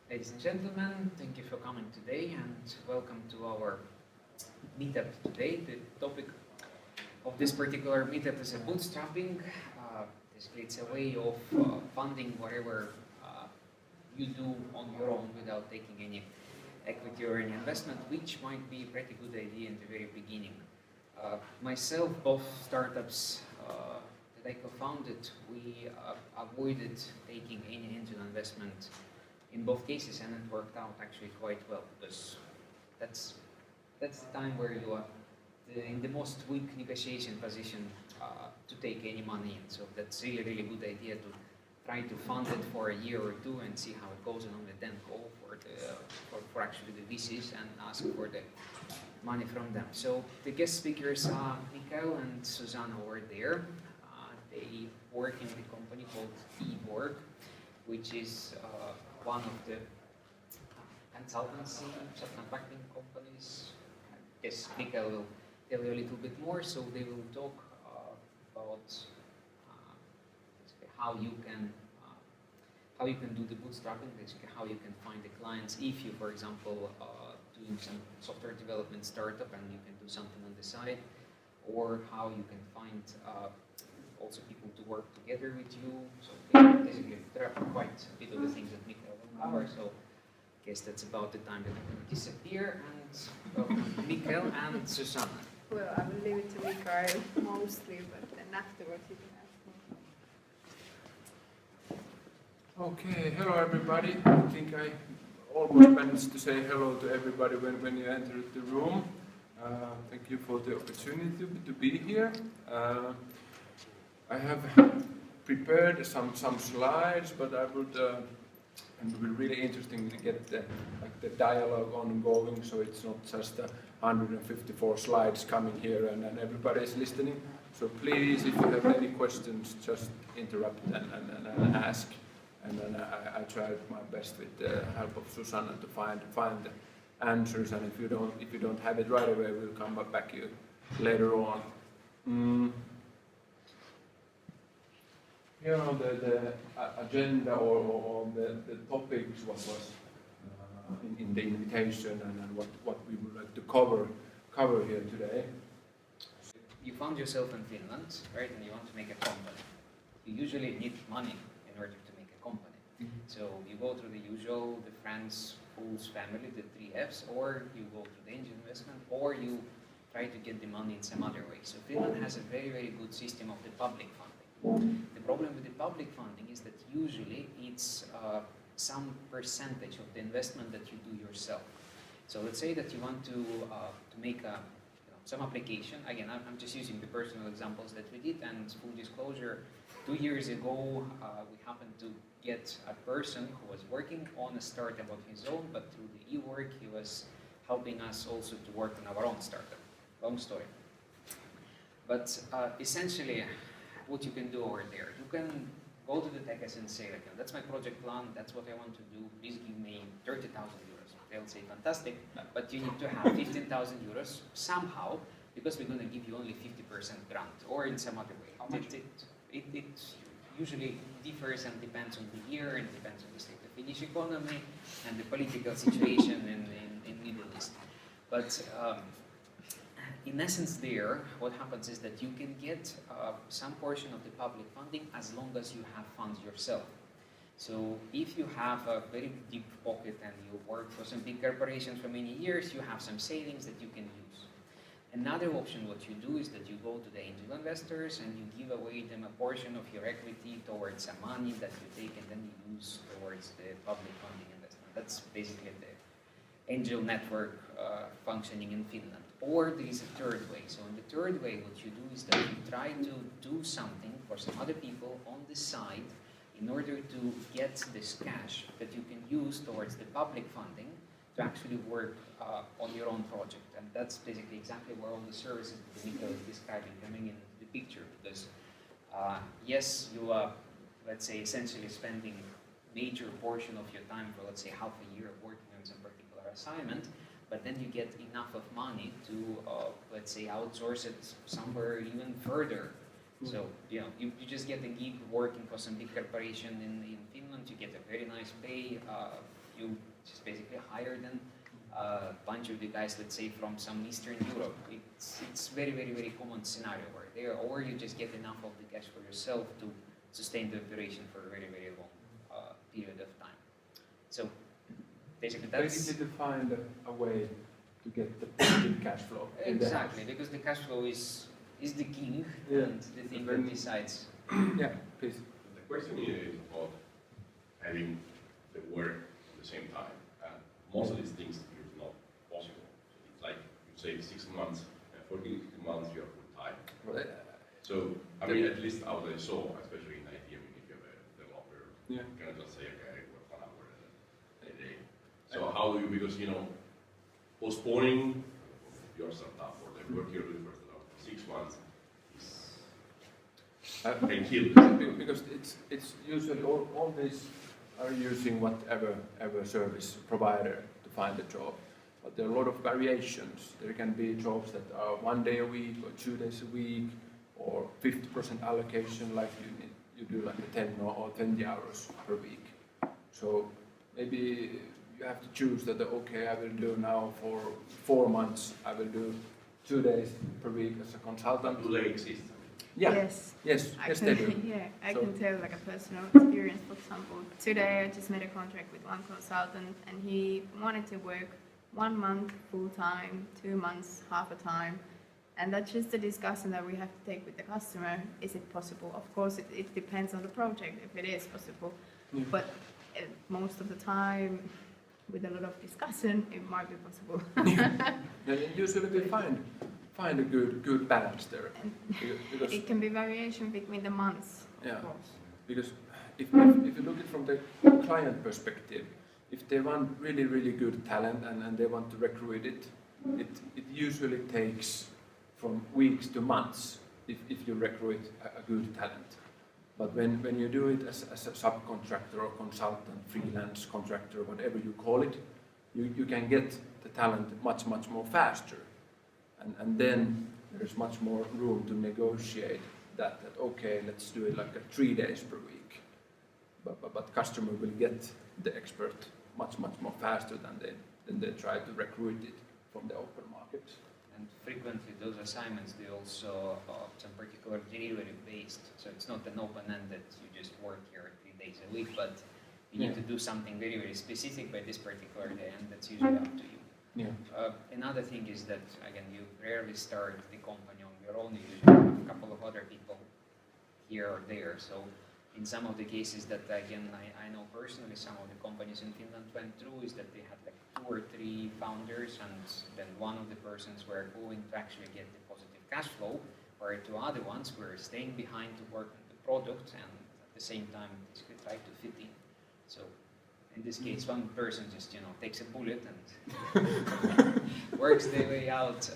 Ladies and gentlemen, thank you for coming today and welcome to our meetup today. The topic of this particular meetup is bootstrapping. Basically, it's a way of funding whatever you do on your own without taking any equity or any investment, which might be a pretty good idea in the very beginning. Myself, both startups that I co-founded, we avoided taking any angel investment in both cases, and it worked out actually quite well, because that's the time where you are in the most weak negotiation position to take any money in. So that's really good idea to try to fund it for a year or two and see how it goes, and only then go for actually the VCs and ask for the money from them. So the guest speakers are Mikael and Susanna over there. They work in the company called eWork, which is one of the consultancy subcontracting companies. I guess Mikael will tell you a little bit more. So they will talk about how you can do the bootstrapping, basically how you can find the clients if you, for example, doing some software development startup and you can do something on the side, or how you can find also people to work together with you. So basically, there are quite a bit of the things that Mikael will cover. So I guess that's about the time that I'm going to disappear. And welcome Mikael and Susanna. Well, I will leave it to Mikael mostly, but then afterwards you can ask me. Okay, hello everybody. I think I almost managed to say hello to everybody when you entered the room. Thank you for the opportunity to be here. I have prepared some slides, but it would be really interesting to get the dialogue ongoing, so it's not just 154 slides coming here and everybody is listening. So please, if you have any questions, just interrupt and ask. And then I tried my best with the help of Susanna to find the answers. And if you don't have it right away, we'll come back to you later on. Here on the agenda or the topics what was in the invitation and what we would like to cover here today. You found yourself in Finland, right? And you want to make a company. You usually need money in order to make a company. Mm-hmm. So you go through the usual, the friends, fools, family, the 3 Fs, or you go through the angel investment, or you try to get the money in some other way. So Finland has a very good system of the public funding. The problem with the public funding is that usually it's some percentage of the investment that you do yourself. So let's say that you want to make some application. Again, I'm just using the personal examples that we did, and full disclosure, 2 years ago we happened to get a person who was working on a startup of his own, but through the eWork he was helping us also to work on our own startup. Long story. But essentially, what you can do over there, you can go to the techers and say, like, that's my project plan, that's what I want to do, please give me 30,000 euros. They'll say, fantastic, but you need to have 15,000 euros somehow, because we're going to give you only 50% grant, or in some other way. How much? It usually differs and depends on the year, and depends on the state of Finnish economy, and the political situation in Middle East. But in essence there, what happens is that you can get some portion of the public funding as long as you have funds yourself. So if you have a very deep pocket and you work for some big corporations for many years, you have some savings that you can use. Another option what you do is that you go to the angel investors and you give away them a portion of your equity towards some money that you take and then you use towards the public funding investment. That's basically the angel network functioning in Finland. Or there is a third way. So in the third way, what you do is that you try to do something for some other people on the side in order to get this cash that you can use towards the public funding to actually work on your own project. And that's basically exactly where all the services that Mikael is describing coming in the picture. Because yes, you are, let's say, essentially spending major portion of your time for, let's say, half a year working on some particular assignment, but then you get enough of money to, let's say, outsource it somewhere even further. Mm-hmm. So, you just get a gig working for some big corporation in Finland, you get a very nice pay, you just basically hire then a bunch of the guys, let's say from some Eastern Europe. It's very, very, very common scenario where there, or you just get enough of the cash for yourself to sustain the operation for a very, very long period of time. So basically that's... It's easy to find a way to get the positive cash flow. Exactly, because the cash flow is the king and the thing that decides. Yeah, please. The question is about having the work at the same time. Most of these things is not possible. So it's like you say 6 months, and for 6 months you are full time. Right. So I mean, at least out I saw, especially in IT, I mean, if you're a developer, yeah, you cannot just say, okay, I work 1 hour a day. So how do you, because postponing your startup or the work you're doing for 6 months can kill this. Because it's usually all these are using whatever service provider to find a job. But there are a lot of variations. There can be jobs that are 1 day a week or 2 days a week or 50% allocation, like you do like 10 or 20 hours per week. So maybe you have to choose that, okay, I will do now for 4 months, I will do 2 days per week as a consultant. Do they exist? Yeah. Yes, they do. Yeah, I So- can tell like a personal experience. For example, today I just made a contract with one consultant, and he wanted to work 1 month full time, 2 months half a time, and that's just a discussion that we have to take with the customer. Is it possible? Of course, it depends on the project if it is possible, Yeah. but most of the time, with a lot of discussion, it might be possible. And usually we find a good balance there. Because It can be variation between the months, Yeah. of course. Because if you look at it from the client perspective, if they want really good talent and they want to recruit it usually takes from weeks to months if you recruit a good talent. But when you do it as a subcontractor or consultant, freelance contractor, whatever you call it, you can get the talent much more faster. And then there's much more room to negotiate that okay, let's do it like 3 days per week. But customer will get the expert much more faster than they try to recruit it from the open market. And frequently those assignments, they also are some particular delivery based. So it's not an open-ended, you just work here 3 days a week, but you need to do something very specific by this particular day, and that's usually up to you. Yeah. Another thing is that, again, you rarely start the company on your own. You usually have a couple of other people here or there. So in some of the cases that, again, I know personally, some of the companies in Finland went through is that they had like 2 or 3 founders, and then one of the persons were going to actually get the positive cash flow, where 2 other ones were staying behind to work on the product and at the same time try to fit in. So in this case, one person just takes a bullet and works their way out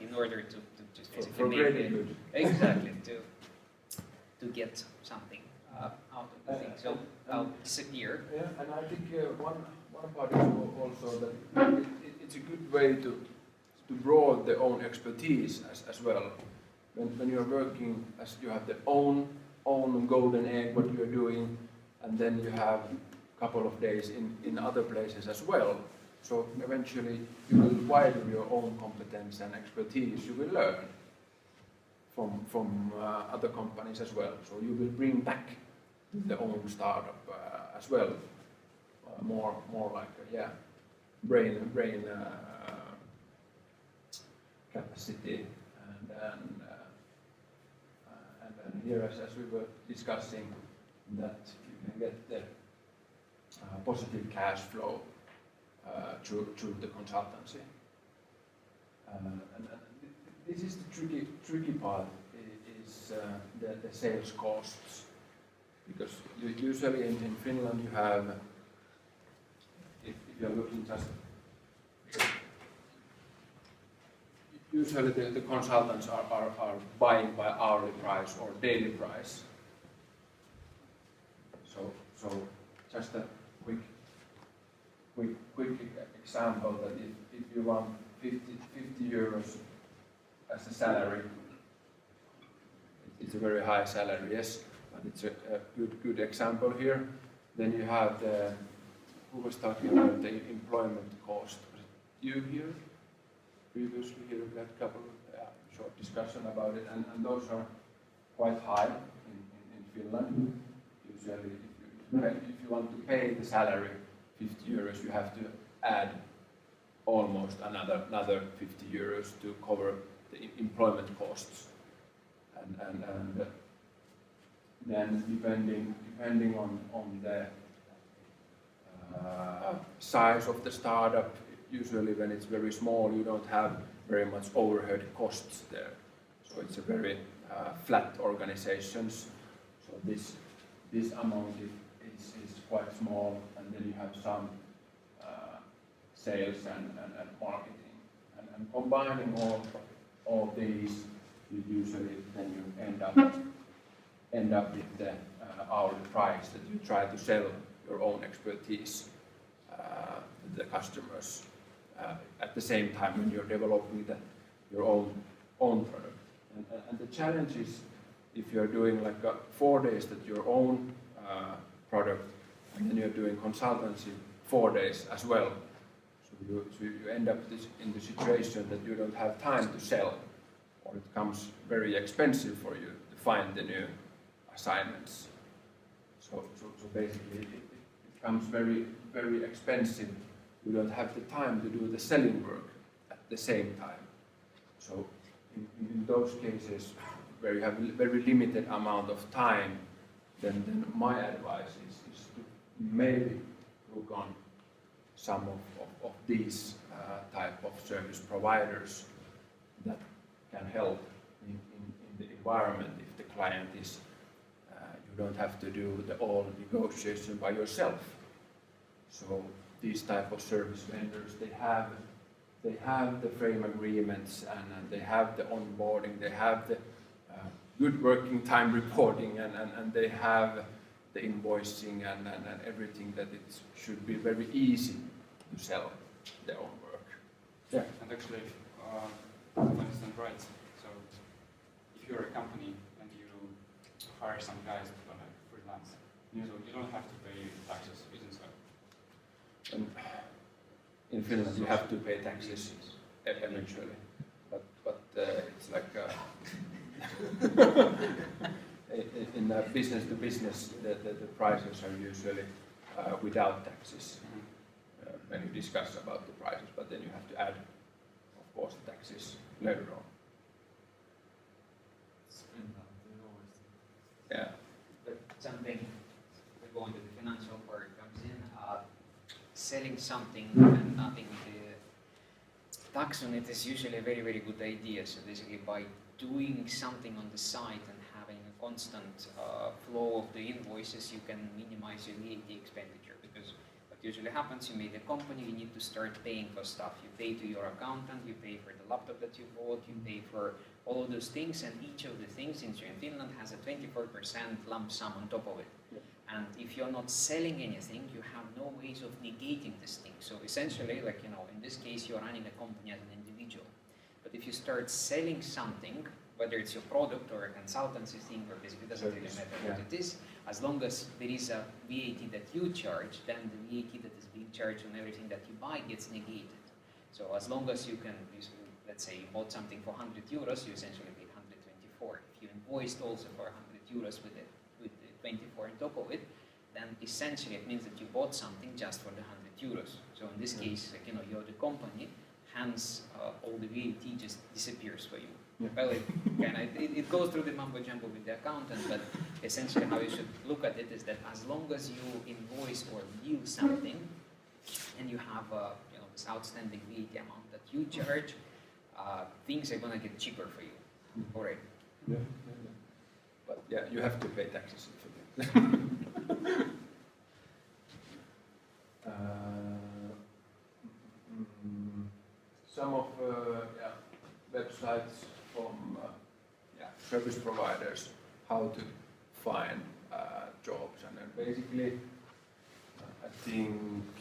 in order to just basically make it exactly to get something out of the thing. So I'll disappear. Yeah, and I think one part is also that it's a good way to broaden their own expertise as well. When you're working as you have the own golden egg, what you're doing, and then you have a couple of days in other places as well. So eventually you will widen your own competence and expertise. You will learn from other companies as well. So you will bring back the own startup as well. More like brain capacity and here as we were discussing that you can get the positive cash flow through the consultancy. And this is the tricky part is the sales costs, because usually in Finland you have, if you're looking just, usually the consultants are buying by hourly price or daily price. So just a quick example that if you want 50 euros as a salary, it's a very high salary, yes, but it's a good example here. Then you have who was talking about the employment cost? Was it you here? Previously here we had a couple of short discussion about it, and those are quite high in Finland. Usually if you want to pay the salary 50 euros, you have to add almost another 50 euros to cover the employment costs. And then depending on the size of the startup, usually when it's very small, you don't have very much overhead costs there. So it's a very flat organizations. So this amount is quite small, and then you have some sales and marketing. And combining all these, you usually then you end up with the hourly price that you try to sell your own expertise to the customers at the same time when you're developing your own product. And the challenge is if you're doing like 4 days that your own product, and then you're doing consultancy 4 days as well. So you end up in the situation that you don't have time to sell, or it becomes very expensive for you to find the new assignments. So basically it becomes very, very expensive. You don't have the time to do the selling work at the same time. So in those cases where you have a very limited amount of time, then my advice is to maybe look on some of these type of service providers that can help in the environment if the client is, you don't have to do the all negotiation by yourself. So these type of service vendors, they have the frame agreements, and they have the onboarding, they have the good working time reporting, and they have the invoicing and everything that it should be very easy to sell their own work. Yeah. And actually, I understand right. So if you're a company and you hire some guys to like freelance, so you don't have to pay taxes, isn't so? And in Finland, you have to pay taxes eventually, but it's like in business to business, the prices are usually without taxes when you discuss about the prices, but then you have to add, of course, the taxes later on. Yeah. But something, going to the financial part comes in, selling something and nothing, the tax on it is usually a very, very good idea. So basically by doing something on the site and having a constant flow of the invoices, you can minimize your VAT expenditure, because what usually happens, you made a company, you need to start paying for stuff. You pay to your accountant, you pay for the laptop that you bought, you pay for all of those things, and each of the things in Finland has a 24% lump sum on top of it. Yeah. And if you're not selling anything, you have no ways of negating this thing. So essentially, like, you know, in this case, you're running a company as an individual. But if you start selling something, whether it's your product or a consultancy thing, or basically it doesn't really matter what it is, as long as there is a VAT that you charge, then the VAT that is being charged on everything that you buy gets negated. So as long as you can, let's say you bought something for 100 euros, you essentially paid 124. If you invoiced also for 100 euros with the 24 on top of it, then essentially it means that you bought something just for the 100 euros. So in this case, like, you know, you're the company, hence all the VAT just disappears for you. Yeah. Well, it goes through the mumbo jumbo with the accountant, but essentially how you should look at it is that as long as you invoice or bill something, and you have you know, this outstanding VAT amount that you charge, things are gonna get cheaper for you. All right. Yeah. But yeah, you have to pay taxes for that. Some of websites from service providers, how to find jobs, and then basically I think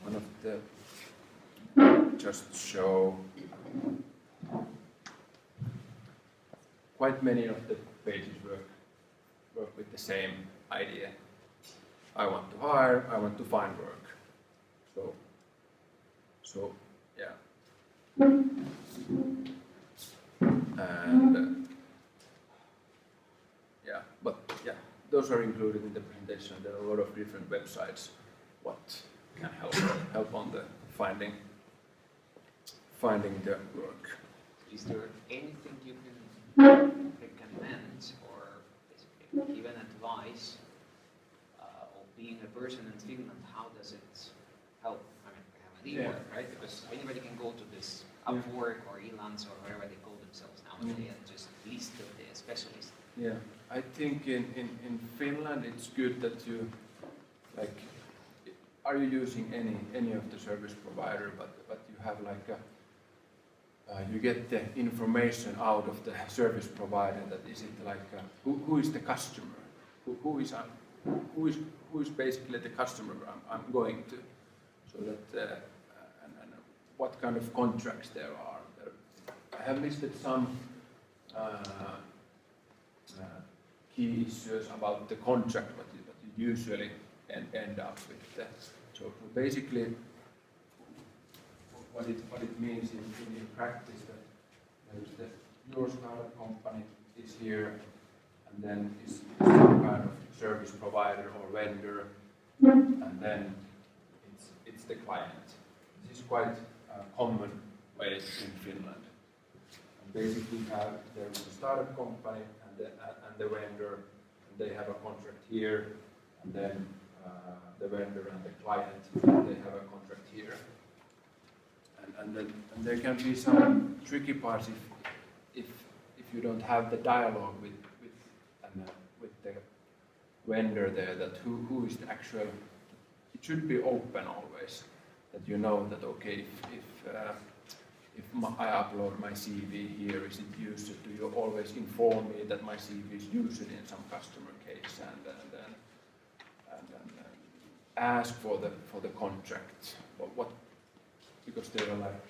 one of the just show quite many of the pages work with the same idea. I want to hire, I want to find work. So yeah, and yeah, but yeah, those are included in the presentation. There are a lot of different websites what can help on the finding the work. Is there anything you can recommend or basically give an advice of being a person in Finland? How does it help? I mean, we have an eWork, right? Because anybody can go to this Upwork or Elance or wherever they call themselves nowadays and just list the specialists. Yeah, I think in Finland it's good that you like. Are you using any of the service provider? But you have like a you get the information out of the service provider. That is it like who is the customer? Who is basically the customer I'm going to? So that and what kind of contracts there are. I have listed some key issues about the contract, what you usually end up with. So basically, what it means in practice that your startup company is here, and then is some kind of service provider or vendor, and then it's the client. This is quite a common way in Finland. And basically, there is a startup company and the vendor, and they have a contract here, and then the vendor and the client, they have a contract here. And there can be some tricky parts if you don't have the dialogue with the vendor there, that who is the actual. It should be open always, that you know that okay, if I upload my CV here, is it used? Do you always inform me that my CV is used in some customer case and ask for the contract? What because there are like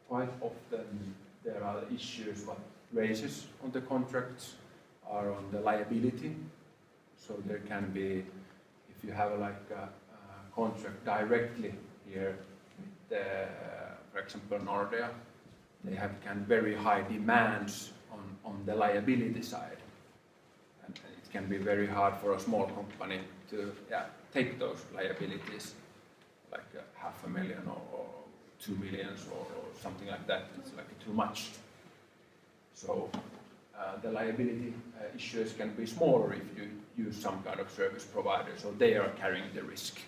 quite often there are issues what raises on the contracts are on the liability. So there can be, if you have like a contract directly here with for example Nordea, they have very high demands on the liability side, and it can be very hard for a small company to take those liabilities, like 500,000 or 2 million or something like that. It's like too much. So the liability issues can be smaller if you use some kind of service provider, so they are carrying the risk.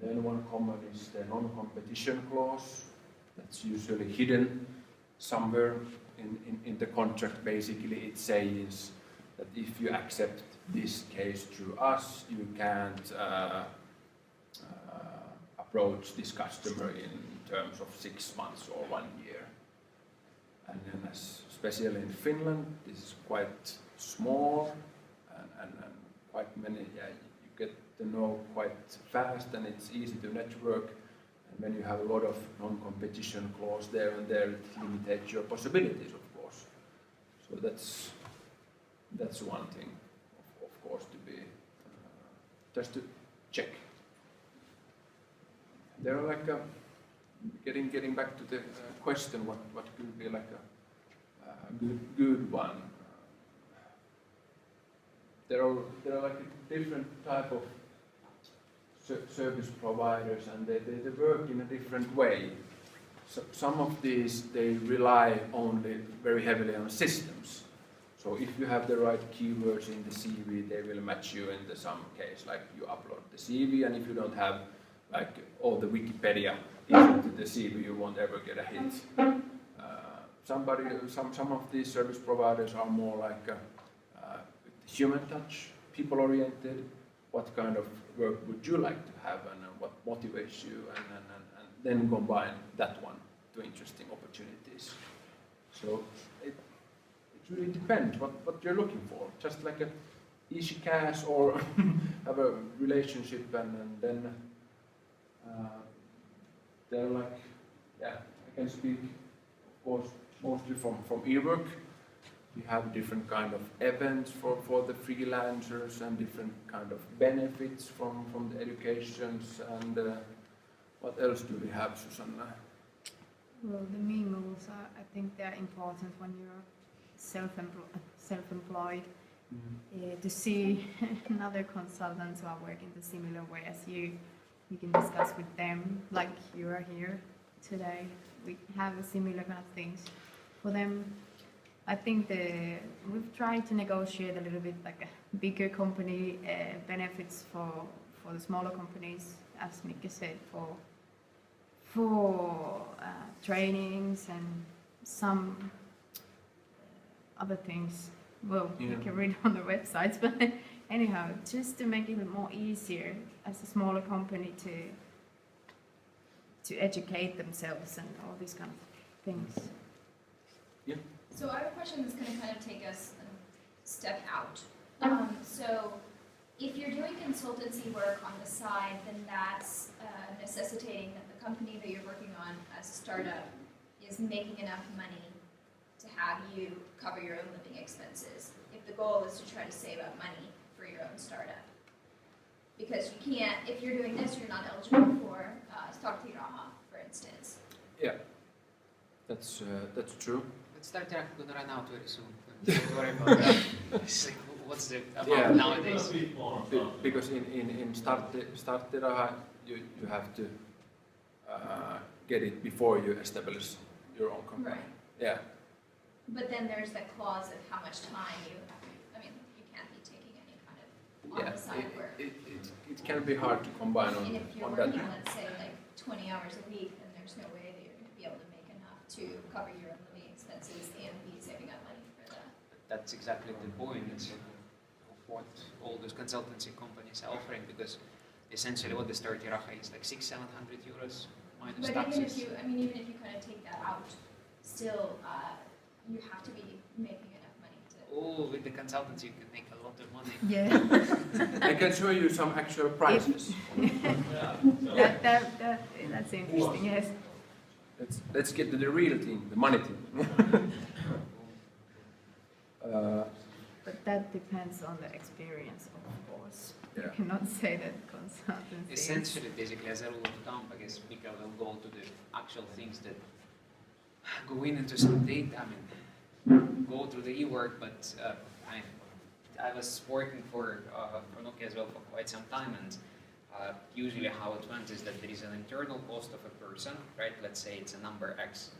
Then one common is the non-competition clause. That's usually hidden somewhere in the contract. Basically it says that if you accept this case through us, you can't approach this customer in terms of 6 months or 1 year. And then especially in Finland, this is quite small and quite many, you get to know quite fast and it's easy to network. And when you have a lot of non-competition clause there and there, it limits your possibilities, of course. So that's one thing, of course, to be just to check. There are like getting back to the question, what could be like a good one. There are like a different type of service providers, and they work in a different way. So some of these, they rely only very heavily on systems. So if you have the right keywords in the CV, they will match you in some case, like you upload the CV, and if you don't have like all the Wikipedia into the CV, you won't ever get a hit. Some of these service providers are more like human touch, people-oriented. What kind of work would you like to have, and what motivates you, and then combine that one to interesting opportunities. So it really depends what you're looking for. Just like a easy cash or have a relationship, and then they're like, I can speak, of course, mostly from eWork. We have different kind of events for the freelancers and different kind of benefits from the educations. And what else do we have, Susanna? Well, the mingles, I think they're important when you're self-employed. To see another consultants who are working the similar way as you can discuss with them, like you are here today. We have a similar kind of things for them. I think we've tried to negotiate a little bit like a bigger company benefits for the smaller companies, as Mikke said, for trainings and some other things. Well, you can read on the websites, but anyhow, just to make it more easier as a smaller company to educate themselves and all these kind of things. Yeah. So I have a question that's going to kind of take us a step out. So if you're doing consultancy work on the side, then that's necessitating that the company that you're working on as a startup is making enough money to have you cover your own living expenses. If the goal is to try to save up money for your own startup. Because you can't, if you're doing this, you're not eligible for starttiraha, for instance. Yeah, that's true. But starttiraha gonna run out very soon. Don't worry about that. It's like, what's the amount nowadays? Because in starttiraha, you have to get it before you establish your own company. Right. Yeah. But then there's that clause of how much time you have to, I mean, you can't be taking any kind of on the side work. It can be hard to combine And if you're on that. working, let's say, like 20 hours a week, then there's no way that you're going to be able to make enough to cover your own living expenses and be saving up money for that. That's exactly the point of what all those consultancy companies are offering, because essentially what the starttiraha is like 600-700 euros minus But taxes. even if you, I mean, even if you kind of take that out, still, you have to be making enough money to. Oh, with the consultancy you can make a lot of money. Yeah. I can show you some actual prices. That's interesting. Yes. Let's get to the real thing, the money thing. But that depends on the experience, of course. Yeah. You cannot say that consultancy. Essentially, basically, as a rule of thumb, I guess Mika will go to the actual things that go into some data. I mean, go through the eWork, but I was working for Nokia as well for quite some time, and usually how it went is that there is an internal cost of a person, right? Let's say it's a number X.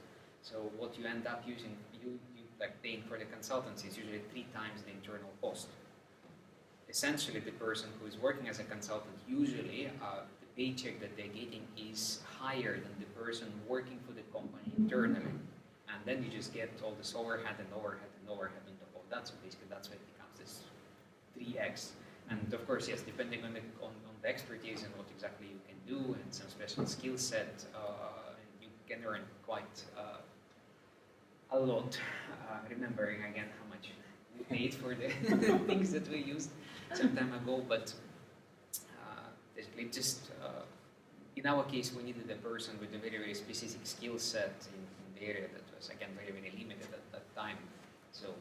So what you end up using, you like paying for the consultancy is usually 3 times the internal cost. Essentially, the person who is working as a consultant, usually the paycheck that they're getting is higher than the person working for the company internally. And then you just get all this overhead and overhead and overhead on top of that. So basically, that's why it becomes this 3x. And of course, yes, depending on the expertise and what exactly you can do and some special skill set, you can earn quite a lot. Remembering again how much we paid for the things that we used some time ago, but basically just in our case we needed a person with a very, very specific skill set in the area that was again very, very limited at that time. So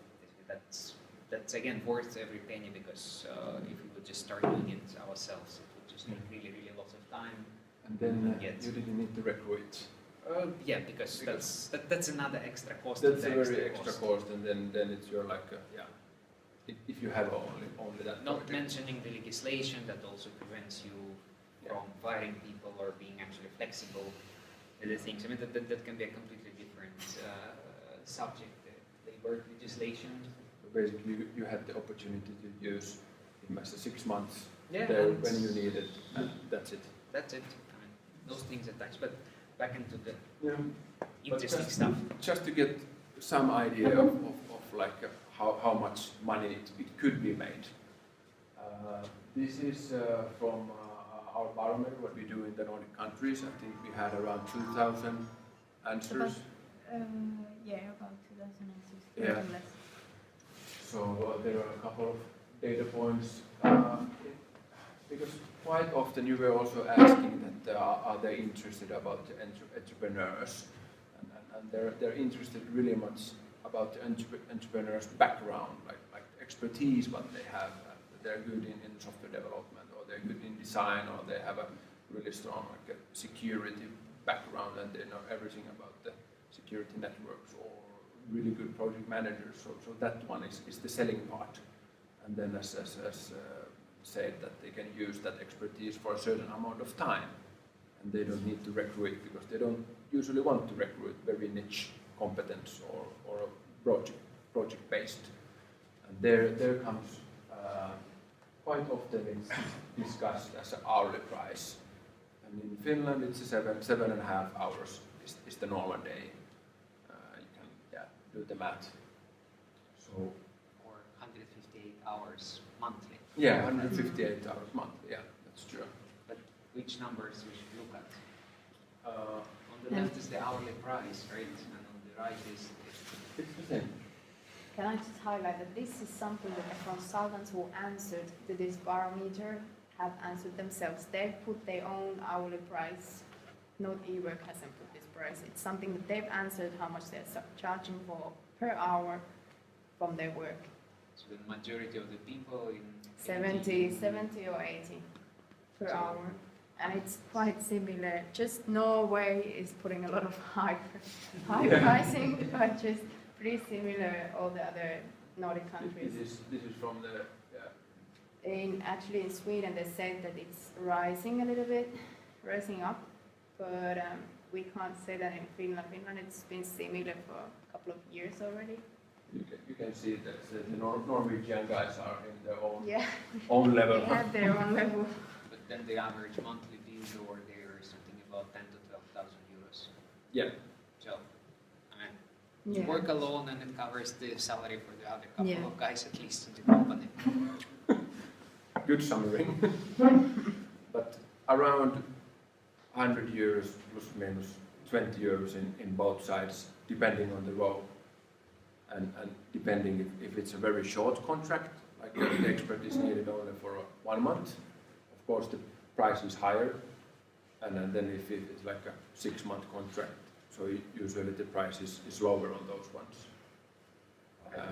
that's again worth every penny, because if we would just start doing it ourselves, it would just take really, really lots of time. And then you didn't need to recruit. Yeah, because that's another extra cost. That's a very extra cost, and then it's your like if you have only that. Not project. mentioning the legislation that also prevents you from firing people or being actually flexible with the things. I mean that can be a completely different subject. The labor legislation. So basically, you had the opportunity to use him as a 6 months Yeah, there when you need it, and that's it. That's it. I mean, those things at times, but back into the Yeah. interesting stuff. Just to get some idea of like how much money it could be made. This is from our barometer, what we do in the Nordic countries. I think we had around 2,000 answers. About 2006. Yeah. So there are a couple of data points. Because quite often you were also asking that are they interested about the entrepreneurs, and they're interested really much about the entrepreneur's background, like expertise, what they have. They're good in software development, or they're good in design, or they have a really strong like a security background, and they know everything about the security networks, or really good project managers. So that one is the selling part. And then as said, that they can use that expertise for a certain amount of time, and they don't need to recruit, because they don't usually want to recruit very niche competence or project based. And there comes quite often it's discussed as an hourly price. And in Finland it's 7.5 hours is the normal day. You can do the math. So Or 158 hours monthly. yeah, 158 hours monthly. Yeah, that's true. But which numbers we should look at? On the Yeah. left is the hourly price, right? And on the right is It's the same. Can I just highlight that this is something that the consultants who answered to this barometer have answered themselves. They've put their own hourly price. Not eWork hasn't put this price. It's something that they've answered how much they're charging for per hour from their work. so the majority of the people in 70 or 80 per So- hour. And it's quite similar. Just Norway is putting a lot of high Yeah. pricing, but just pretty similar all the other Nordic countries. This is from the Actually in Sweden they said that it's rising a little bit, rising up, but we can't say that in Finland. Finland it's been similar for a couple of years already. you can see that the Norwegian guys are in their They own level. have their own level. But then the average monthly bill over there is something about 10 to 12,000 euros. Yeah. So, I mean, you work alone and it covers the salary for the other couple Yeah. of guys at least in the company. Good summary. But around 100 euros plus minus 20 euros in both sides, depending on the role. And depending if it's a very short contract, like the expert is needed only for 1 month, of course the price is higher. And then if it's like a 6-month contract, so usually the price is lower on those ones. And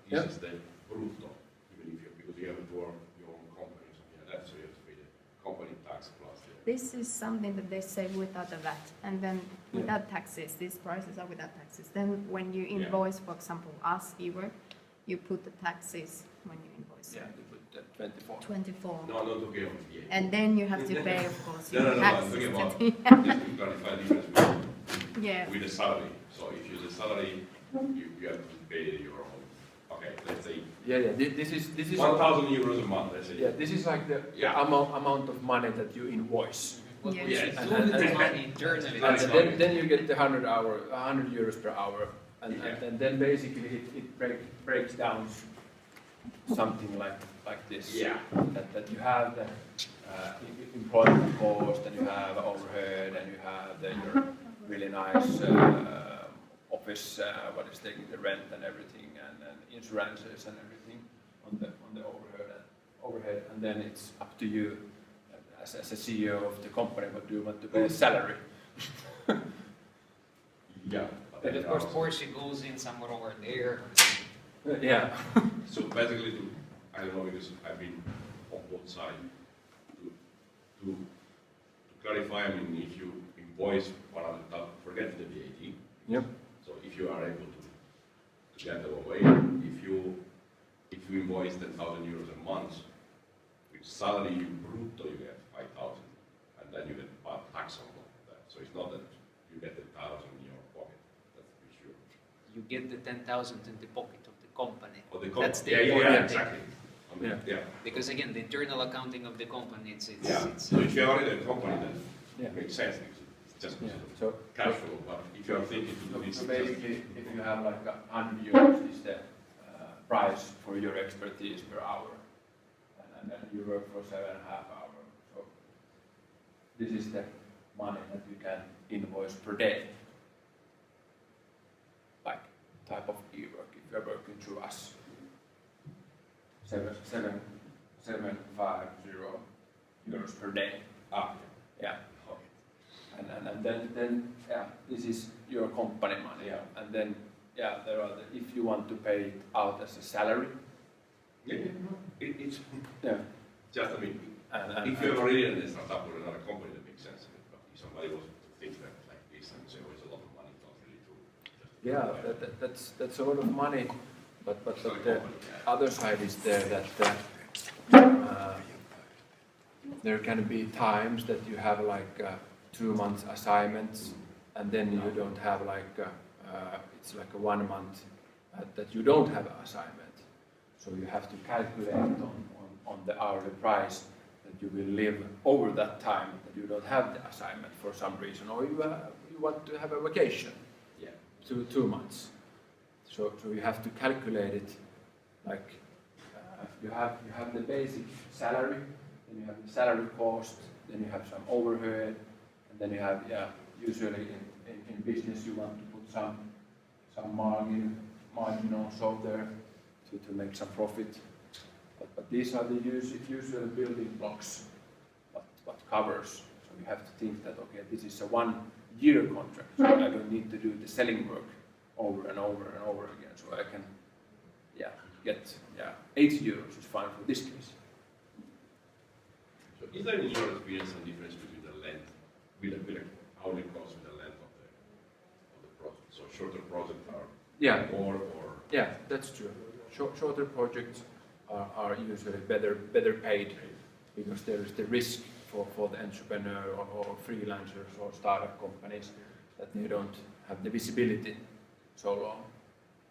This is the brutto, even if because you have your own company, so yeah, that's so you have to pay the company tax plus the. This is something that they say without the VAT, and then without taxes. These prices are without taxes. Then when you invoice, for example, us eWork, you put the taxes when you invoice. yeah, they put the 24. 24. No, not okay on VAT. And then you have to pay, of course, No, your I'm taxes. talking about to just to clarify the difference yeah. with the salary. So if you the salary, you have to pay your own. Okay, let's say Yeah. This is 1,000 euros a month. Let's say. Yeah, this is like the amount of money that you invoice. What Yeah. we should And- do and- with the and- money internally. And then you get the 100 euros per hour, and then basically it breaks down something like this. Yeah. That you have the employment cost, and you have overhead, and you have your really nice office, what is taking the rent and everything, and insurances and everything on the overhead, and then it's up to you as a CEO of the company, what do you want to pay a salary? Yeah. But of course, Porsche goes in somewhere over there. Yeah. So basically, I don't know because I've been on both sides. To clarify, I mean, if you invoice 100,000, forget the VAT. Yep. So if you are able to get away, if you invoice 10,000 euros a month, with salary you brutto you get 5,000, and then you get tax on that. So it's not that you get 10,000 in your pocket. That's for sure. You get the 10,000 in the pocket of the company. Or the That's the yeah, important thing. exactly. I mean, yeah. Because again, the internal accounting of the company, it's So if you are in a company, then Yeah. it makes sense. Because it's just Yeah. So cash flow. But if you are thinking to do this, So it's just- basically, if you have like 100 euros is the price for your expertise per hour, and then you work for 7.5 hours. So this is the money that you can invoice per day, like type of eWork. If you're working through us, 750 euros per day. Yeah. And then this is your company money, and then yeah, there are if you want to pay it out as a salary. Yeah, it's Yeah. just, I mean, And if you're already in a startup or another company, that makes sense. But if somebody was to think that like this and say, oh, it's a lot of money, it's not really true. yeah, that's a lot of money, but So the other side is there that there can be times that you have like 2 months assignments, and then you don't have like it's like a 1 month that you don't have an assignment. So you have to calculate on the hourly price that you will live over that time that you don't have the assignment for some reason, or you want to have a vacation. Yeah. 2 months. So you have to calculate it like you have the basic salary, then you have the salary cost, then you have some overhead, and then you have usually in business you want to put some margin also there to make some profit. But these are the usual building blocks what covers. So you have to think that okay, this is a 1 year contract, so I don't need to do the selling work over and over and over again. So I can get 80 euros is fine for this case. So is there in your experience some difference between the length, with the hourly cost and the length of the project? So shorter projects are more or? Yeah, that's true. Shorter projects are usually better paid because there is the risk for the entrepreneur or freelancers or startup companies that they don't have the visibility so long.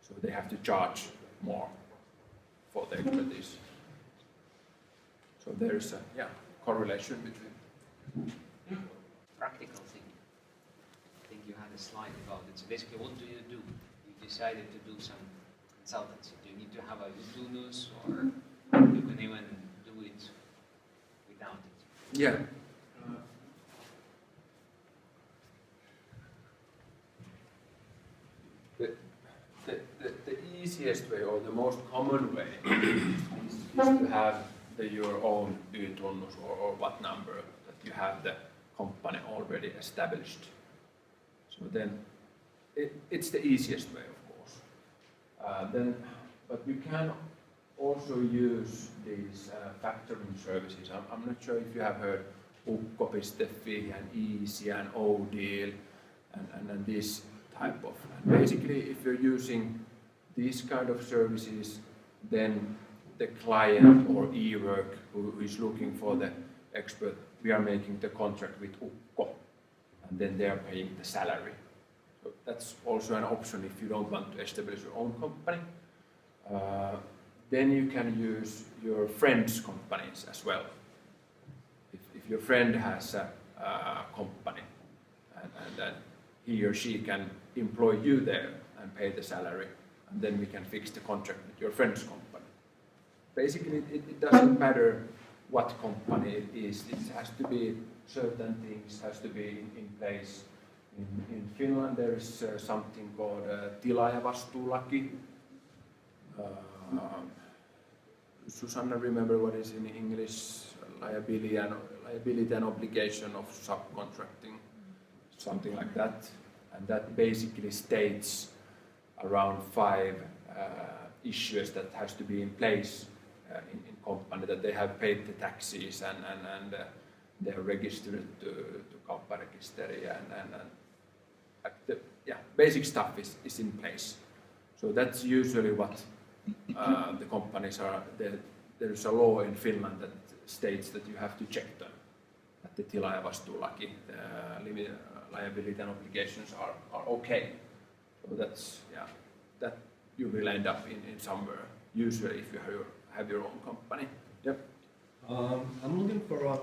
So they have to charge more for the expertise. So there is a correlation between. Practical thing. I think you had a slide about it. So basically, what do? You decided to do some consultancy. Do you need to have a bonus, or you can even do it without it? Yeah. The easiest way or the most common way is to have your own y-tunnus or what number that you have the company already established. So then it's the easiest way, of course. But you can also use these factoring services. I'm not sure if you have heard Ukko.fi and Easy and Odeal and this type of. And basically, if you're using these kind of services, then the client or eWork who is looking for the expert, we are making the contract with Ukko, and then they are paying the salary. So that's also an option if you don't want to establish your own company. Then you can use your friends' companies as well. If your friend has a company and then he or she can employ you there and pay the salary, and then we can fix the contract with your friend's company. Basically, it doesn't matter what company it is. It has to be certain things has to be in place. In Finland, there is something called tilaajavastuulaki. Susanna, remember what is in English? Liability and obligation of subcontracting, something like that. And that basically states around 5 issues that has to be in place in company, that they have paid the taxes and they are registered to kaupparekisteri and basic stuff is in place. So that's usually what the companies are. There is a law in Finland that states that you have to check them, that the tilaajavastuulaki, liability and obligations are okay. So that's that you will end up in somewhere. Usually, if you have your own company. Yep. I'm looking for a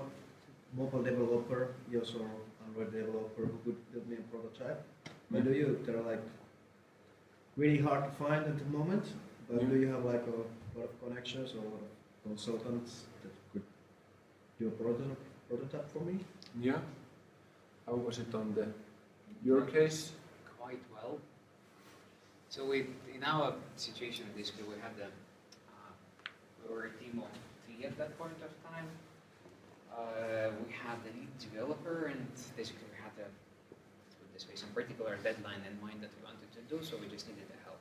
mobile developer, iOS or Android developer who could build me a prototype. But they're like really hard to find at the moment. But do you have like a lot of connections or a lot of consultants that could do a prototype for me? Yeah. How was it on your case? Quite well. So in our situation, basically, we were a team of 3 at that point of time. We had the lead developer, and basically we had the this way, some particular deadline in mind that we wanted to do, so we just needed the help.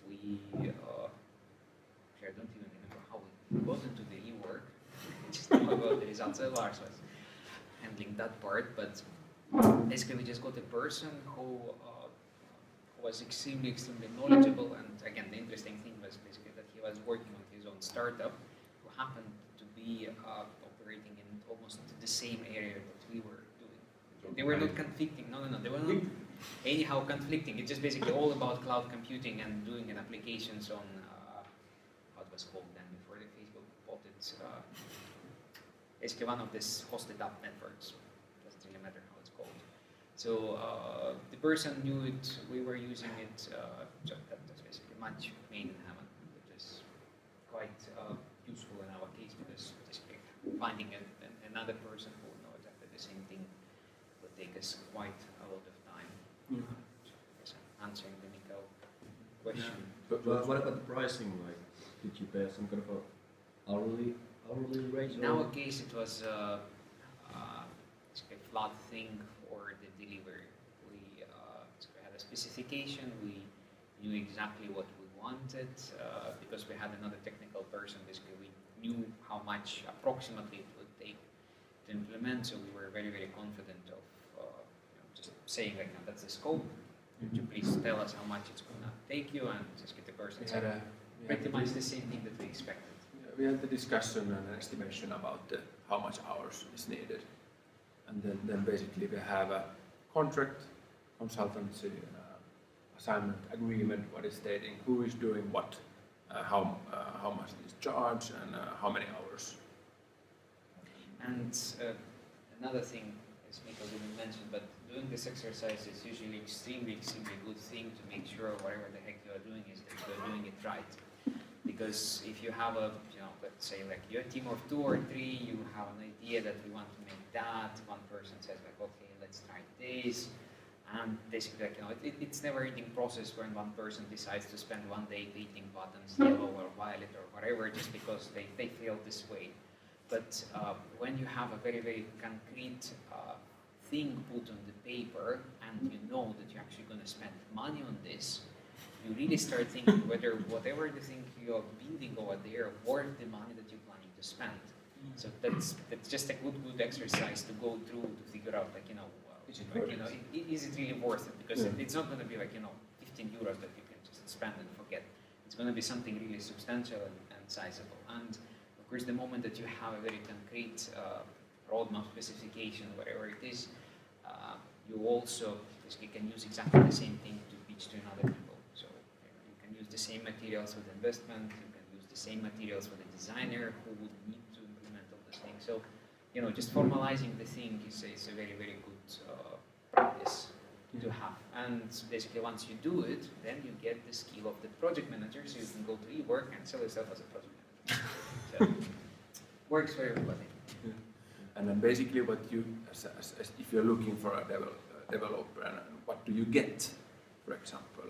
We, I don't even remember how we got into the eWork, just know about the results. Lars was handling that part, but basically we just got a person who was extremely knowledgeable, and again, the interesting thing was basically that he was working on his own startup, who happened to be operating in almost the same area that we were doing. They were not conflicting, no, they were not anyhow conflicting. It's just basically all about cloud computing and doing an applications on, what was called then before the Facebook bought it, basically one of these hosted app networks. Doesn't really matter how it's called. So the person knew it, we were using it, so that's basically much made in heaven, which is quite useful in our case, because basically finding another person who will know exactly the same thing would take us quite a lot of time. Answering the Mikael question. But what about the pricing? Like, did you pay some kind of a hourly rate? In our case, it was a flat thing for the delivery. We had a specification. We knew exactly what we wanted because we had another technical person. Basically, we knew how much approximately it would take to implement. So we were very, very confident of just saying like, no, that's the scope. Would you please tell us how much it's going to take you, and just get the person to pretty much the same thing that we expected. Yeah, we had the discussion and an estimation about how much hours is needed, and then basically we have a contract, consultancy, assignment agreement, what is stating who is doing what, how much is charged, and how many hours. And another thing, as Mikael didn't mention, but doing this exercise is usually extremely good thing to make sure whatever the heck you are doing is that you are doing it right. Because if you have a, let's say like you're a team of 2 or 3, you have an idea that we want to make that, one person says like, okay, let's try this, and basically like, it's never-ending process when one person decides to spend one day painting buttons yellow or violet or whatever just because they feel this way. But when you have a very, very concrete thing put on the paper, and you know that you're actually going to spend money on this, you really start thinking whether whatever the thing you're building over there worth the money that you're planning to spend. So that's just a good exercise to go through to figure out like, is it really worth it? Because it's not going to be like 15 euros that you can just spend and forget. It's going to be something really substantial and sizable. And of course, the moment that you have a very concrete roadmap specification, whatever it is, you also basically can use exactly the same thing to pitch to another people. So you can use the same materials for the investment, you can use the same materials for the designer who would need to implement all these things. So, just formalizing the thing is a very, very good practice to have. And basically once you do it, then you get the skill of the project manager, so you can go to eWork and sell yourself as a project manager. So, works for everybody. Yeah. And then basically what you, as if you're looking for a developer, and what do you get, for example?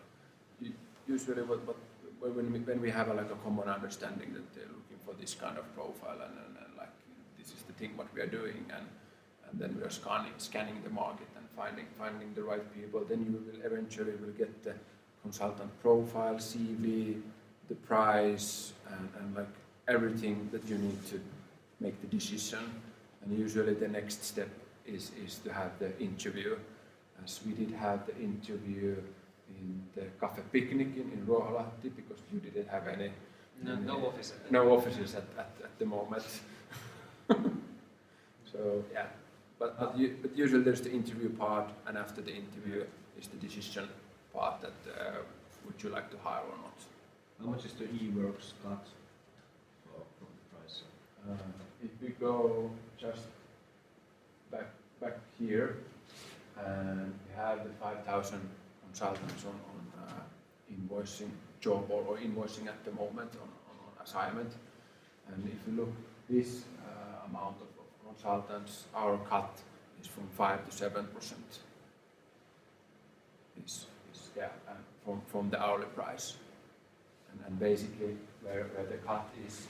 Usually when we have a common understanding that they're looking for this kind of profile, and like this is the thing what we are doing, and then we are scanning the market and finding the right people, then you will eventually get the consultant profile, CV, the price, and like everything that you need to make the decision. And usually the next step is to have the interview, as we did have the interview in the Cafe Picnic in Ruoholahti, because you didn't have any offices at the moment. So yeah, but usually there's the interview part, and after the interview is the decision part that would you like to hire or not. How much is the eWorks cut from the price? If we go just back here, and we have the 5,000 consultants on invoicing job or invoicing at the moment on assignment, and if you look this amount of consultants, our cut is from 5 to 7%. From the hourly price, and basically where the cut is.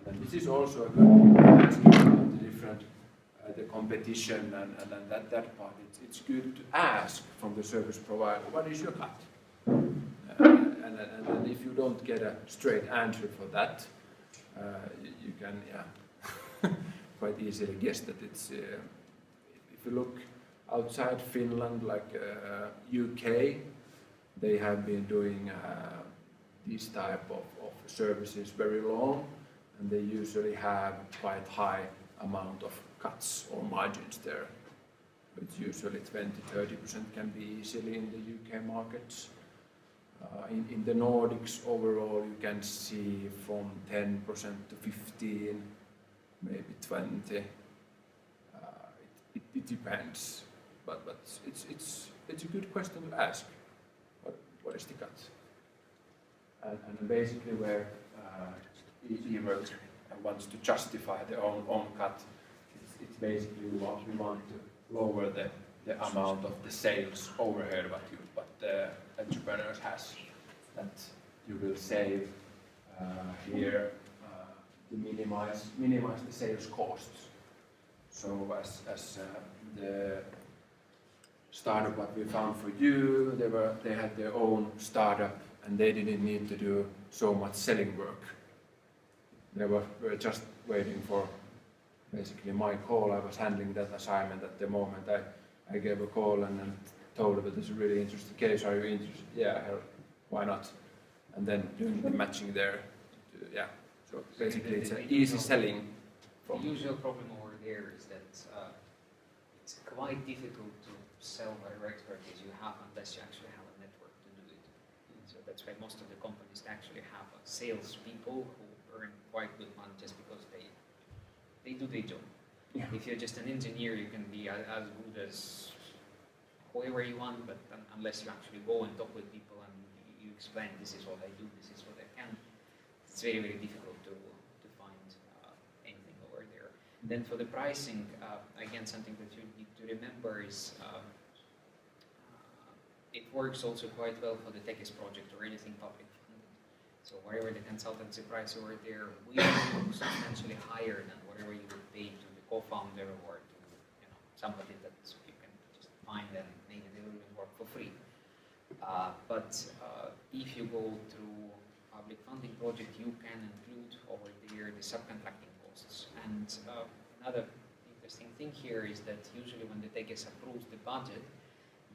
And this is also a good asking about the different the competition and that part, it's good to ask from the service provider, what is your cut? And if you don't get a straight answer for that, you can quite easily guess that it's, if you look outside Finland, like UK, they have been doing these type of services very long, and they usually have quite high amount of cuts or margins there. It's usually 20-30% can be easily in the UK markets. In the Nordics overall, you can see from 10% to 15, maybe 20. It depends, but it's a good question to ask. What is the cut? And basically, where eWork wants to justify their own cut, it's basically what we want to lower the amount of the sales overhead what the entrepreneurs has, that you will save here to minimize the sales costs. So as the startup what we found for you, they had their own startup and they didn't need to do so much selling work. They were just waiting for basically my call. I was handling that assignment at the moment. I gave a call and told them that it's a really interesting case. Are you interested? Yeah, hell, why not? And then doing the matching there. Yeah. So basically, it's an easy selling. The usual problem over there is that it's quite difficult to sell whatever expertise you have unless you actually have a network to do it. So that's why most of the companies actually have sales people who earn quite good money just because they do their job. Yeah. If you're just an engineer, you can be as good as whoever you want, but unless you actually go and talk with people and you explain this is what I do, this is what I can, it's very, very difficult to find anything over there. Then for the pricing, again, something that you need to remember is it works also quite well for the Tekes project or anything public funded. So whatever the consultancy price over there, we are substantially higher than whatever you would pay to the co-founder or to somebody that you can just find and maybe they will work for free. But if you go through public funding project, you can include over there the subcontracting costs. And another interesting thing here is that usually when the Tekes approves the budget,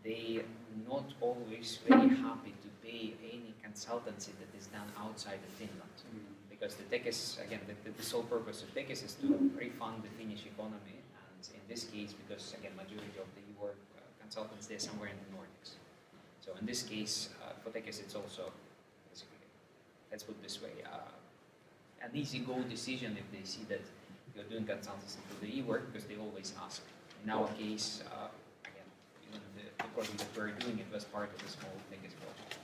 they not always very happy to pay any consultancy that is done outside of Finland. Because the Tekes, again, the sole purpose of Tekes is to refund the Finnish economy. And in this case, because again, majority of the eWork consultants, they're somewhere in the Nordics. So in this case, for Tekes, it's also basically, let's put it this way, an easy go decision if they see that you're doing consultancy through the eWork, because they always ask. In our case, again, even the project that we're doing, it was part of the small Tekes project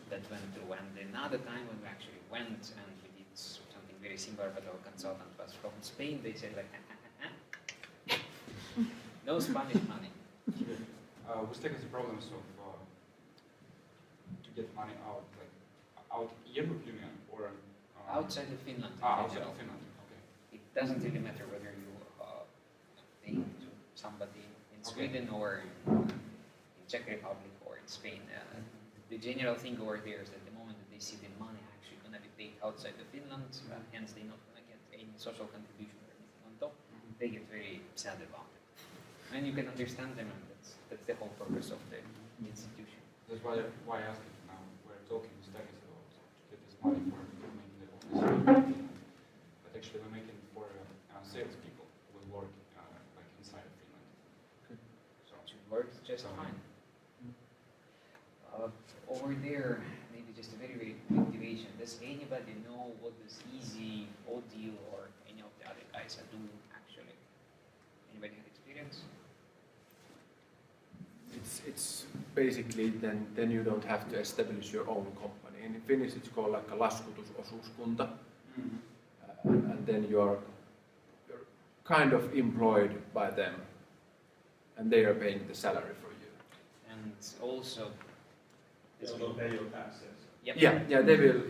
that went through. And another time when we actually went and we did something very similar, but our consultant was from Spain, they said like, no Spanish money. Was Tekes the problems of to get money out, like out eWork Union or outside of Finland? Outside of Finland. Okay. It doesn't really matter whether you pay to somebody in Sweden or in Czech Republic or in Spain. The general thing over there is that the moment that they see the money actually going to be paid outside of Finland, hence they're not going to get any social contribution or anything on top, they get very sad about it. And you can understand them, and that's the whole purpose of the institution. That's why I asked it now. We're talking with Tekes about to get this money for making the office, but actually we're making it for salespeople who will work like inside of Finland. Okay. So it should work just fine. Over there, maybe just a very, very quick deviation. Does anybody know what this Easy, Odile, or any of the other guys are doing actually? Anybody have experience? It's basically then you don't have to establish your own company. In Finnish it's called like a laskutusosuuskunta, and then you're kind of employed by them, and they are paying the salary for you. And also, they will pay your taxes. Yep. Yeah, they will.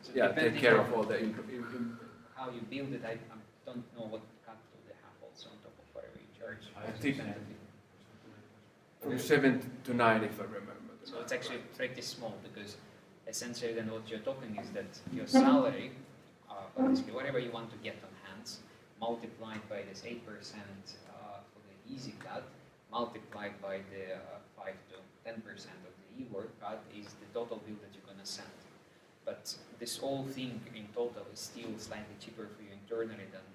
So Take care of all the how you build it. I don't know what cut do they have also on top of whatever you charge. I think from 7 to 9, if I remember. So it's actually pretty small, because essentially then what you're talking is that your salary, or basically whatever you want to get on hands, multiplied by this 8% for the easy cut, multiplied by the 5 to 10% of the eWork cut is the total bill that you're going to send. But this whole thing in total is still slightly cheaper for you internally than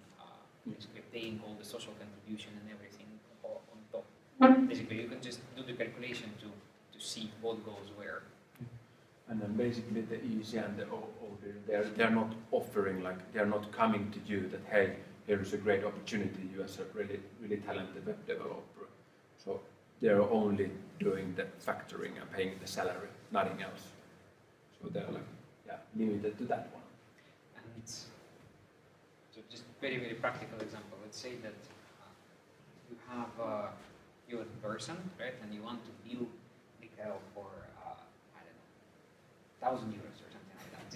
basically paying all the social contribution and everything on top. Basically, you can just do the calculation to see what goes where. And then basically the easy and the older, they're not offering, like they're not coming to you that, hey, here is a great opportunity, you as a really talented web developer. So they're only doing the factoring and paying the salary, nothing else. So they're like, yeah, limited to that one. And so just very, very practical example. Let's say that you have you're a person, right, and you want to build Mikhail for I don't know, 1,000 euros or something like that.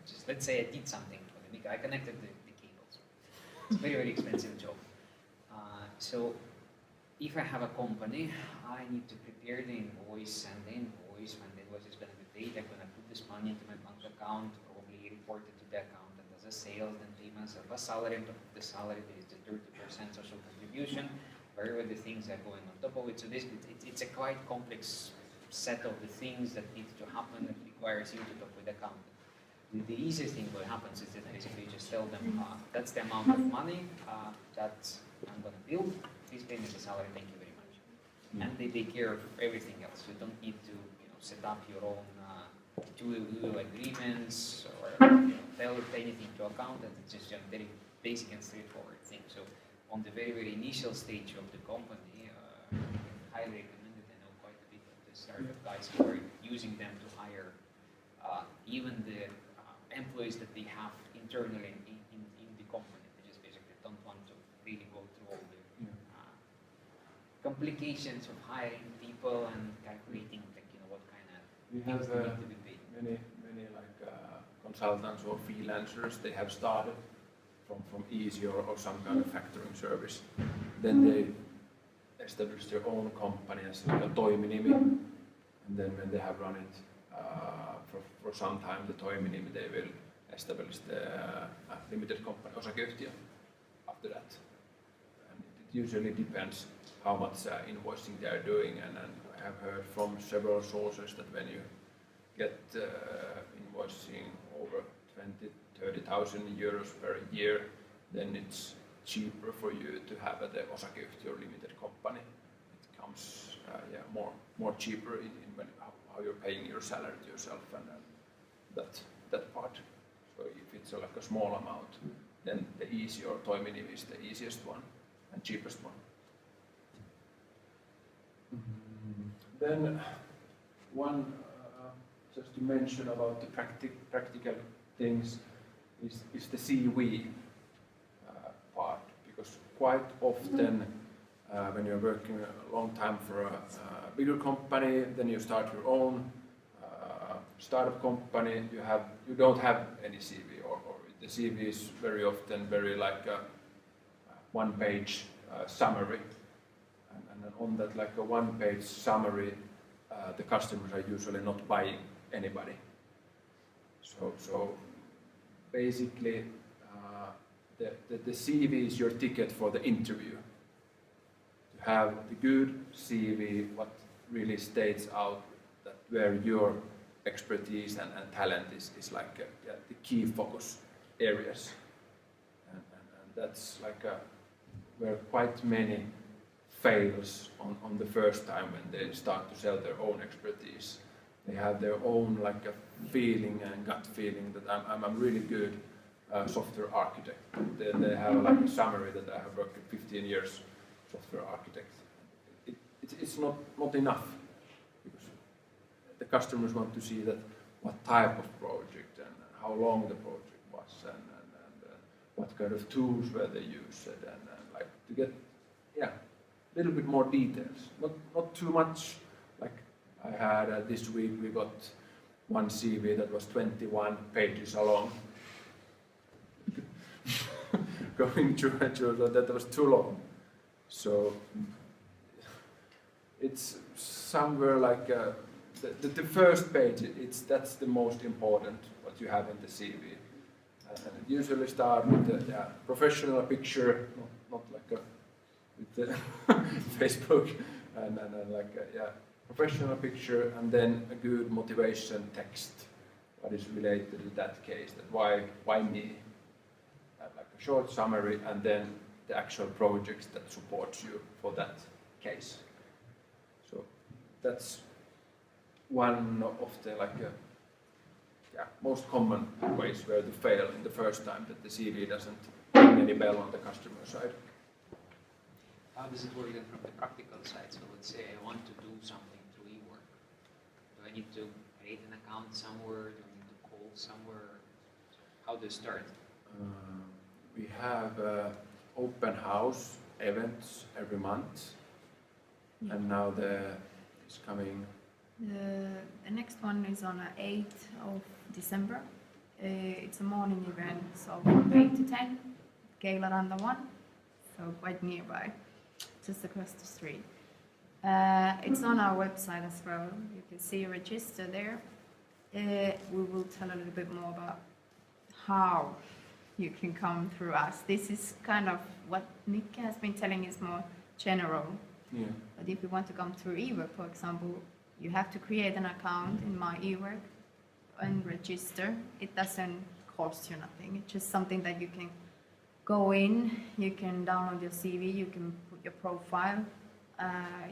Just let's say I did something for the Mikhail. I connected the cables. It's a very, very expensive job. So if I have a company, I need to prepare the invoice, send the invoice. When the invoice is going to be paid, I'm going to put this money into my bank account, probably report it to the accountant as a sales, then pay myself a salary. On top of the salary, there is the 30% social contribution. Wherever the things are going on top of it. So this, it's a quite complex set of the things that need to happen that requires you to talk with the accountant. The easiest thing what happens is that basically you just tell them that's the amount of money that I'm going to build. Please pay me the salary. Thank you very much. And they take care of everything else. You don't need to set up your own two agreements or tell anything to accountant. It's just a very basic and straightforward thing. So on the very, very initial stage of the company, highly recommended. I know quite a bit of the startup guys who are using them to hire even the employees that they have internally in the company. They just basically don't want to really go through all the complications of hiring people and calculating, like, what kind of We things have they need to be paid. many like consultants or freelancers. They have started from easy or some kind of factoring service. Then they establish their own company as like a toiminimi, and then when they have run it for some time, the toiminimi, they will establish the limited company osakeyhtiö after that. And it usually depends how much invoicing they are doing, and I have heard from several sources that when you get invoicing over 30,000 euros per year, then it's cheaper for you to have the osakeyhtiö or limited company. It comes more cheaper in how you're paying your salary to yourself and that part. So if it's like a small amount, then the easy or toiminimi is the easiest one and cheapest one. Then one just to mention about the practical things is the CV part, because quite often when you're working a long time for a bigger company, then you start your own startup company, you don't have any CV, or the CV is very often very like a one-page summary, and on that like a one-page summary, the customers are usually not buying anybody. So basically, the CV is your ticket for the interview. To have the good CV, what really states out that where your expertise and talent is like the key focus areas, and that's like where quite many fails on the first time when they start to sell their own expertise. They have their own like a feeling and gut feeling that I'm a really good software architect. Then they have like a summary that I have worked 15 years software architect. It's not enough, because the customers want to see that what type of project and how long the project was and what kind of tools were they used and like to get a little bit more details. Not too much. Like I had this week we got one CV that was 21 pages long. Going through that was too long. So it's somewhere like the first page. That's the most important what you have in the CV. And it usually start with the professional picture, not like with the Facebook, and like professional picture, and then a good motivation text. What is related to that case? That why me? Like a short summary, and then the actual projects that supports you for that case. So that's one of the most common ways where to fail in the first time, that the CV doesn't ring any bell on the customer side. How does it work then from the practical side? So let's say I want to do something through eWork. Do I need to create an account somewhere? Do I need to call somewhere? How do you start? We have open house events every month, and now it's coming. The next one is on the 8th of December. It's a morning event, so from 8 to 10, Kekäläinen 1, so quite nearby, just across the street. It's on our website as well. You can see register there. We will tell a little bit more about how you can come through us. This is kind of what Nick has been telling is more general. Yeah. But if you want to come through eWork, for example, you have to create an account in my eWork and register. It doesn't cost you nothing. It's just something that you can go in, you can download your CV, you can put your profile,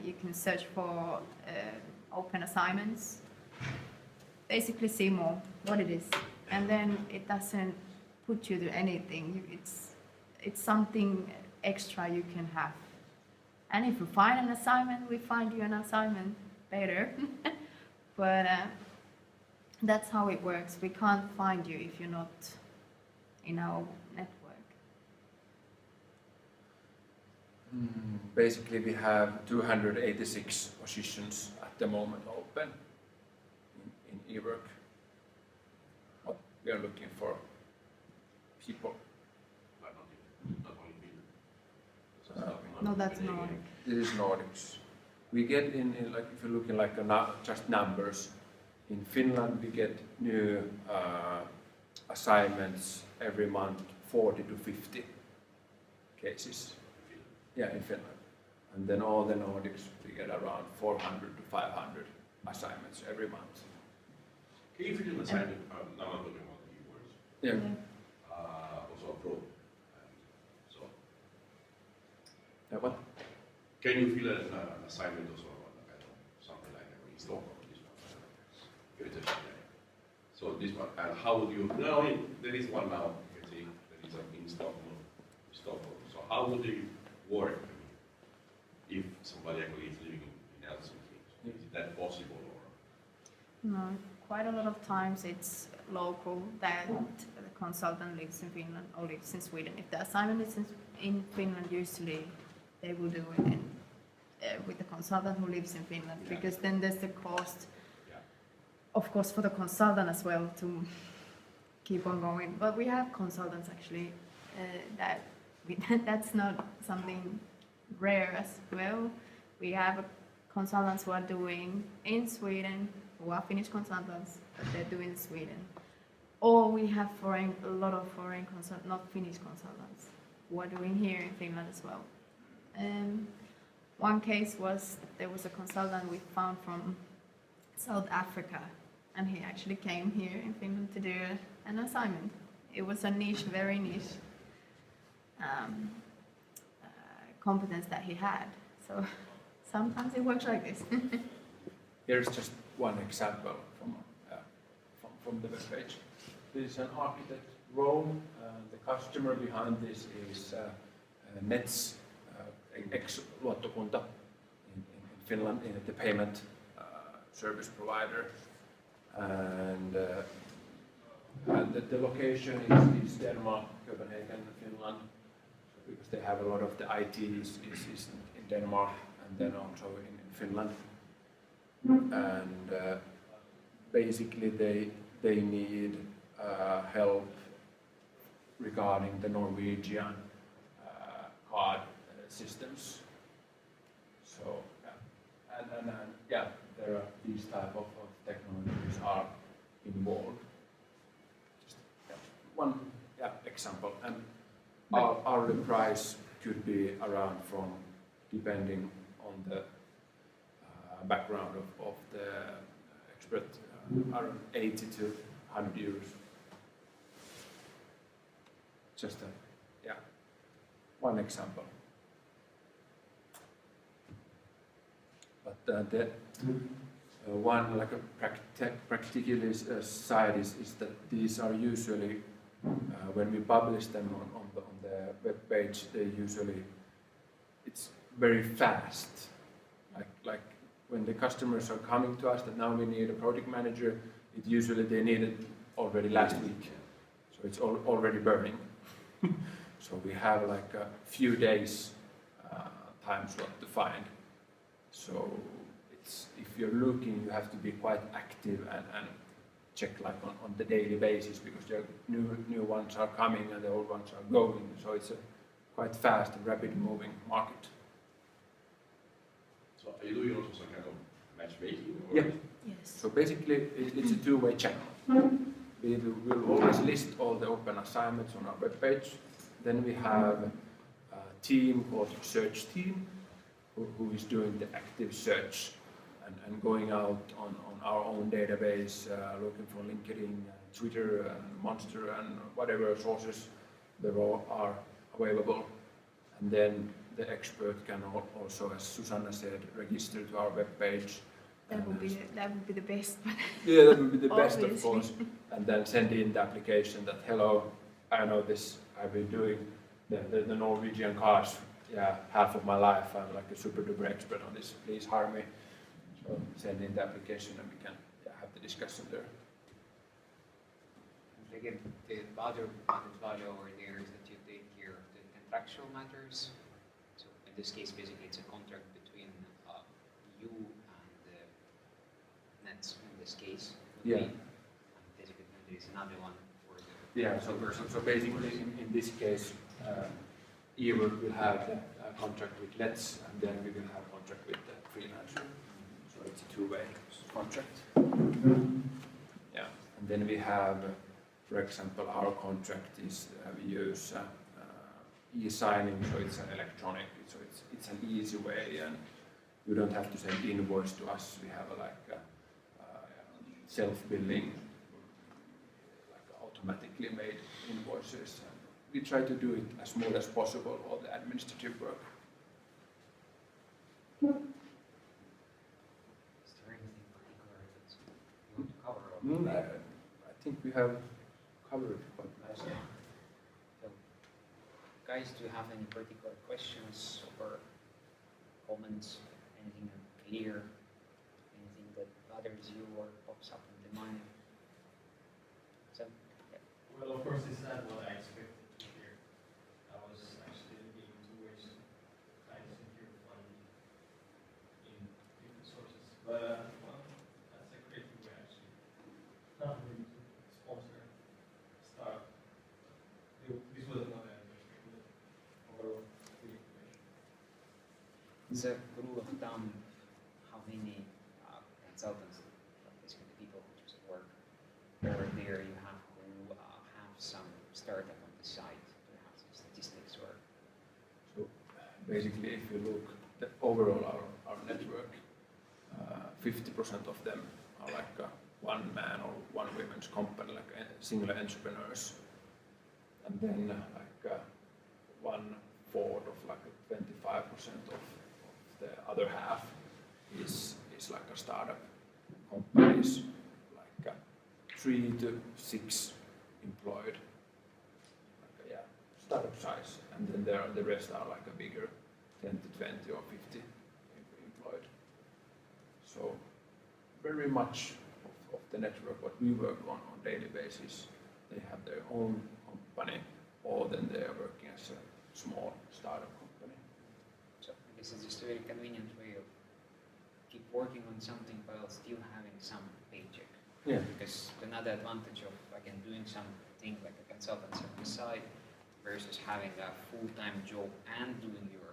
you can search for open assignments, basically see more what it is. And then it doesn't put you to anything. It's something extra you can have. And if you find an assignment, we find you an assignment better. But that's how it works. We can't find you if you're not in our network. Basically, we have 286 positions at the moment open in eWork. What we are looking for people. But not only Finland. No, that's Nordic. This is Nordics. We get in like if you're looking like just numbers. In Finland, we get new assignments every month, 40 to 50 cases. Yeah, in Finland. And then all the Nordics, we get around 400 to 500 assignments every month. Can you fill an assignment? Now I'm talking about the keywords. Yeah. Also abroad. So, What? can you fill an assignment also on something like in Stockholm? This one. So this one, and how would you? No, there is one now. You can see there is in Stockholm. So how would you work if somebody actually is living in Helsinki? Is that possible or? No, quite a lot of times it's local that the consultant lives in Finland or lives in Sweden. If the assignment is in Finland, usually they will do it with the consultant who lives in Finland, because then there's the cost, of course, for the consultant as well to keep on going. But we have consultants actually that's not something rare as well. We have consultants who are doing in Sweden, who are Finnish consultants, but they're doing in Sweden. Or we have a lot of foreign consultants, not Finnish consultants, who are doing here in Finland as well. One case was, there was a consultant we found from South Africa, and he actually came here in Finland to do an assignment. It was a niche, very niche competence that he had. So sometimes it works like this. Here's just one example from the webpage. This is an architect role. The customer behind this is Nets, ex-luottokunta in Finland, in the payment service provider. And the location is Denmark, Copenhagen, Finland, because they have a lot of the IT is in Denmark and then also in Finland. And basically they need help regarding the Norwegian card systems. So these type of technologies are involved. Just one example, and our hourly price could be around from, depending on the background of the expert, around 80 to 100 euros. Just one example. But the one like a practical side is that these are usually when we publish them on the web page, they usually it's very fast. Like when the customers are coming to us that now we need a project manager, it usually they need it already last week, so it's already burning. So we have like a few days time slot to find. So it's, if you're looking, you have to be quite active and check like on the daily basis, because the new ones are coming and the old ones are going. So it's a quite fast and rapid moving market. So are you doing also some kind of matchmaking? Or? Yeah. Yes. So basically it's a two-way channel. We will always list all the open assignments on our web page. Then we have a team called search team who is doing the active search and going out on our own database, looking for LinkedIn, Twitter, and Monster, and whatever sources there are available. And then the expert can also, as Susanna said, register to our web page. That would be the best. Yeah, that would be the best, of Obviously. course. And then send in the application that, hello, I know this, I've been doing the Norwegian cars, half of my life. I'm like a super duper expert on this, please hire me. So send in the application and we can have the discussion there. Again, the other added value over there is that you take care of the contractual matters. So in this case, basically it's a contract between you and the nets in this case. Yeah. And basically there is another one for the So basically in this case, eWork will have a contract with Let's, and then we will have a contract with the freelancer. So it's a two-way contract. Yeah, and then we have, for example, our contract is we use e-signing, so it's an electronic, so it's an easy way, and you don't have to send invoice to us. We have self-billing, like automatically made invoices. And we try to do it as smooth as possible, all the administrative work. Is there anything particular that you want to cover? I think we have covered it quite nicely. So, guys, do you have any particular questions or comments? Anything unclear? Anything that bothers you or pops up in the mind? So, Well, of course, this is not what I expected to hear. I was actually looking into ways to kind of secure funding in different sources. But, well, that's a creative way actually. Not really to sponsor startup. This wasn't what I expected. Overall, good information. it's a rule of thumb how many consultants, basically people who just work over there you have who have some startup on the side. Do you have some statistics or? So basically, if you look at overall our network, 50% of them are like a one man or one women's company, like single entrepreneurs, and then like 1/4 of like 25% of the other half is like a startup companies, like 3 to 6 employed, like startup size, and then the rest are like a bigger 10 to 20 or 50 employed. So very much of the network what we work on daily basis, they have their own company, or then they are working as a small startup company. So this is just a very convenient way of keep working on something while still having some paycheck. Yeah. Because another advantage of again doing something like a consultancy on the side versus having a full-time job and doing your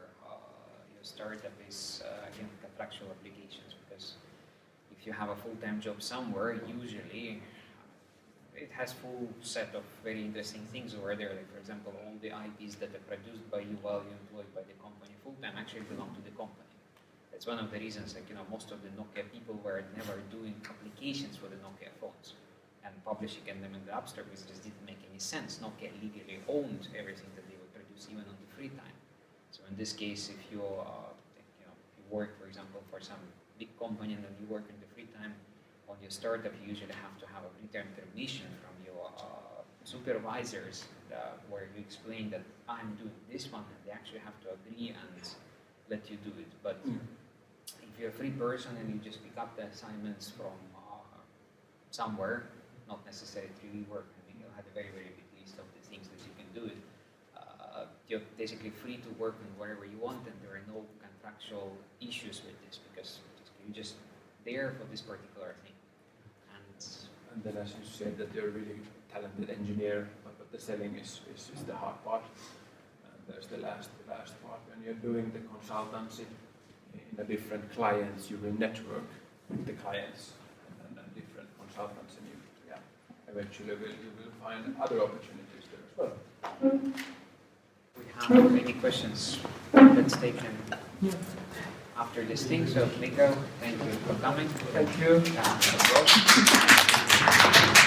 startup is again contractual obligations. Because if if you have a full-time job somewhere, usually it has full set of very interesting things over there. Like for example, all the IPs that are produced by you while you're employed by the company full-time actually belong to the company. That's one of the reasons, like, you know, most of the Nokia people were never doing applications for the Nokia phones and publishing them in the App Store because it just didn't make any sense. Nokia legally owned everything that they would produce, even on the free time. So in this case, if you, you work, for example, for some big company and then you work in the free time, on your startup, you usually have to have a written permission from your supervisors where you explain that I'm doing this one, and they actually have to agree and let you do it. But if you're a free person and you just pick up the assignments from somewhere, not necessarily through eWork, I mean, you'll have a very, very big list of the things that you can do it. You're basically free to work on whatever you want, and there are no contractual issues with this because you're just there for this particular thing. And then, as you said, that you're a really talented engineer, but the selling is the hard part. And there's the last part. When you're doing the consultancy in the different clients, you will network with the clients and different consultants, and you eventually you will find other opportunities there as well. We have any questions? Let's take them after this thing. So, Miko, thank you for coming. Thank you. As well.